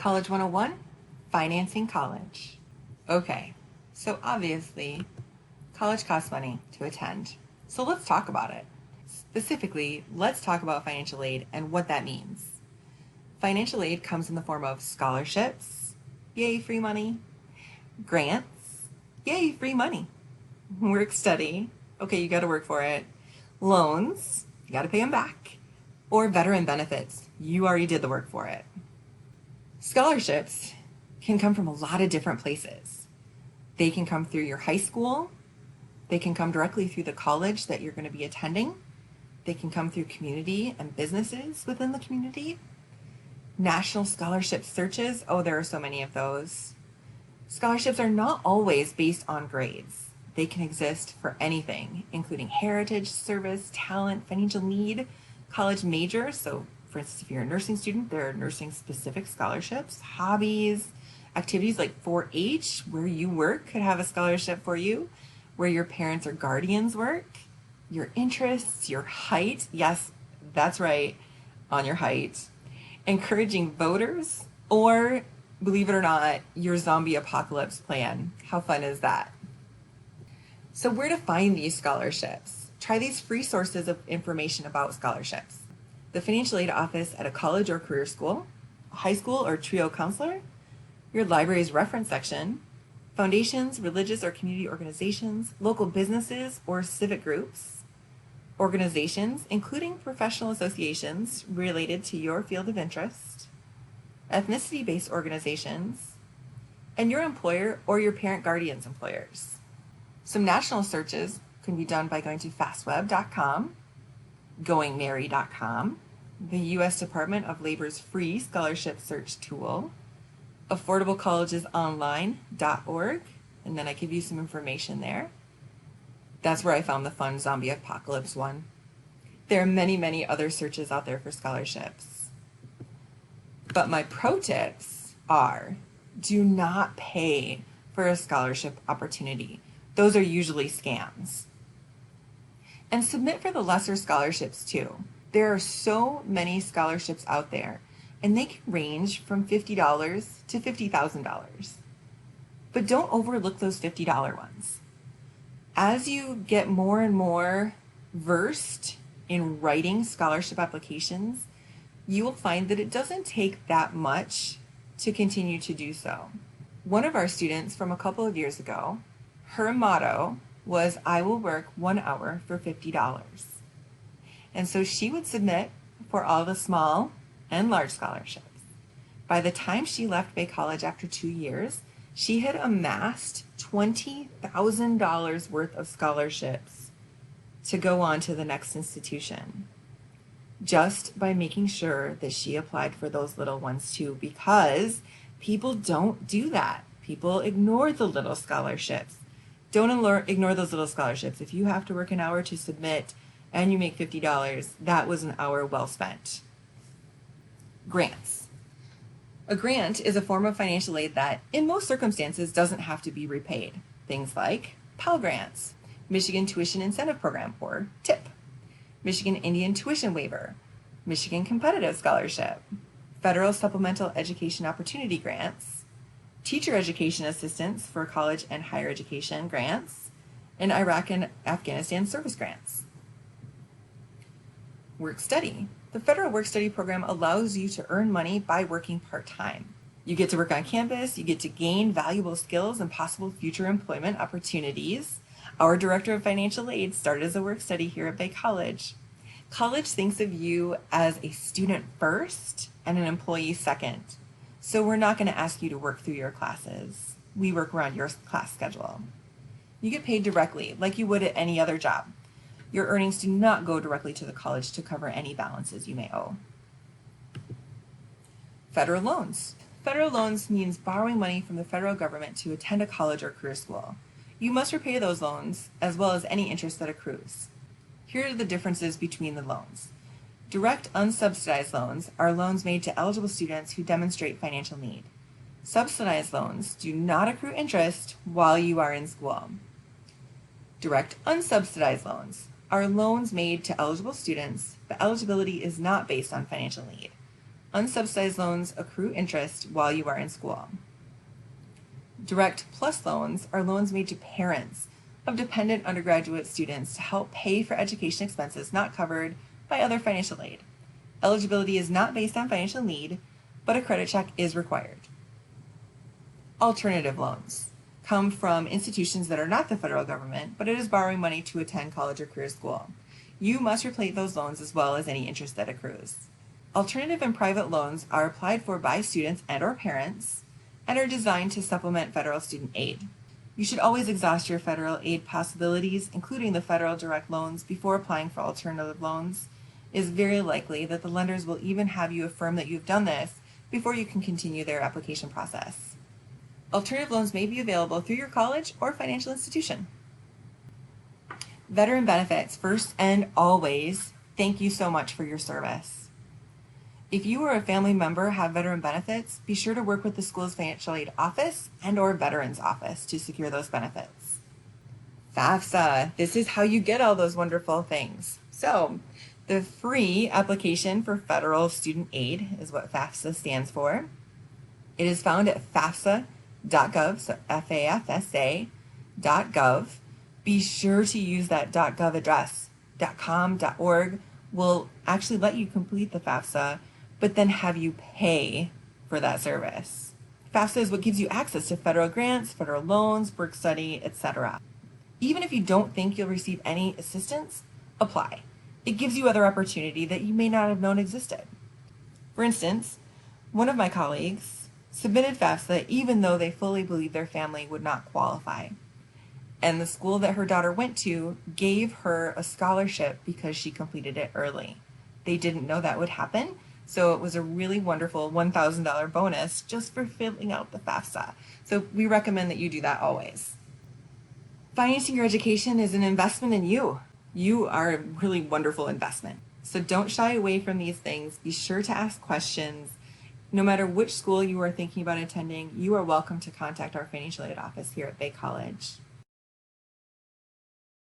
College 101, financing college. Okay, so obviously, college costs money to attend. So let's talk about it. Specifically, let's talk about financial aid and what that means. Financial aid comes in the form of scholarships, yay, free money, grants, yay, free money, work study, okay, you gotta work for it, loans, you gotta pay them back, or veteran benefits, you already did the work for it. Scholarships can come from a lot of different places. They can come through your high school, they can come directly through the college that you're going to be attending, they can come through community and businesses within the community. National scholarship searches, oh, there are so many of those. Scholarships are not always based on grades. They can exist for anything, including heritage, service, talent, financial need, college major. So for instance, if you're a nursing student, there are nursing specific scholarships, hobbies, activities like 4-H, where you work could have a scholarship for you, where your parents or guardians work, your interests, your height. Yes, that's right, on your height. Encouraging voters, or believe it or not, your zombie apocalypse plan. How fun is that? So where to find these scholarships? Try these free sources of information about scholarships. The financial aid office at a college or career school, a high school or TRIO counselor, your library's reference section, foundations, religious or community organizations, local businesses or civic groups, organizations, including professional associations related to your field of interest, ethnicity-based organizations, and your employer or your parent guardian's employers. Some national searches can be done by going to fastweb.com, goingmerry.com, the U.S. Department of Labor's free scholarship search tool, affordablecollegesonline.org, and then I give you some information there. That's where I found the fun zombie apocalypse one. There are many, many other searches out there for scholarships. But my pro tips are, do not pay for a scholarship opportunity. Those are usually scams. And submit for the lesser scholarships too. There are so many scholarships out there, and they can range from $50 to $50,000. But don't overlook those $50 ones. As you get more and more versed in writing scholarship applications, you will find that it doesn't take that much to continue to do so. One of our students from a couple of years ago, her motto was, I will work 1 hour for $50. And so she would submit for all the small and large scholarships. By the time she left Bay College after 2 years, she had amassed $20,000 worth of scholarships to go on to the next institution, just by making sure that she applied for those little ones too, because people don't do that. People ignore the little scholarships. Don't ignore those little scholarships. If you have to work an hour to submit and you make $50, that was an hour well spent. Grants. A grant is a form of financial aid that, in most circumstances, doesn't have to be repaid. Things like Pell Grants, Michigan Tuition Incentive Program, or TIP, Michigan Indian Tuition Waiver, Michigan Competitive Scholarship, Federal Supplemental Education Opportunity Grants, Teacher Education Assistance for college and higher education grants, and Iraq and Afghanistan service grants. Work study. The federal work study program allows you to earn money by working part-time. You get to work on campus, you get to gain valuable skills and possible future employment opportunities. Our Director of Financial Aid started as a work study here at Bay College. College thinks of you as a student first and an employee second. So we're not going to ask you to work through your classes. We work around your class schedule. You get paid directly, like you would at any other job. Your earnings do not go directly to the college to cover any balances you may owe. Federal loans. Federal loans means borrowing money from the federal government to attend a college or career school. You must repay those loans, as well as any interest that accrues. Here are the differences between the loans. Direct unsubsidized loans are loans made to eligible students who demonstrate financial need. Subsidized loans do not accrue interest while you are in school. Direct unsubsidized loans are loans made to eligible students, but eligibility is not based on financial need. Unsubsidized loans accrue interest while you are in school. Direct Plus loans are loans made to parents of dependent undergraduate students to help pay for education expenses not covered by other financial aid. Eligibility is not based on financial need, but a credit check is required. Alternative loans come from institutions that are not the federal government, but it is borrowing money to attend college or career school. You must repay those loans as well as any interest that accrues. Alternative and private loans are applied for by students and/or parents and are designed to supplement federal student aid. You should always exhaust your federal aid possibilities, including the federal direct loans, before applying for alternative loans. It is very likely that the lenders will even have you affirm that you've done this before you can continue their application process. Alternative loans may be available through your college or financial institution. Veteran benefits, first and always, thank you so much for your service. If you or a family member have veteran benefits, be sure to work with the school's financial aid office and/or veterans office to secure those benefits. FAFSA, this is how you get all those wonderful things. So, the free application for federal student aid is what FAFSA stands for. It is found at FAFSA.gov, so FAFSA.gov. Be sure to use that .gov address. .com, .org will actually let you complete the FAFSA, but then have you pay for that service. FAFSA is what gives you access to federal grants, federal loans, work study, etc. Even if you don't think you'll receive any assistance, apply. It gives you other opportunity that you may not have known existed. For instance, one of my colleagues submitted FAFSA even though they fully believed their family would not qualify. And the school that her daughter went to gave her a scholarship because she completed it early. They didn't know that would happen, so it was a really wonderful $1,000 bonus just for filling out the FAFSA. So we recommend that you do that always. Financing your education is an investment in you. You are a really wonderful investment. So don't shy away from these things. Be sure to ask questions. No matter which school you are thinking about attending, you are welcome to contact our financial aid office here at Bay College.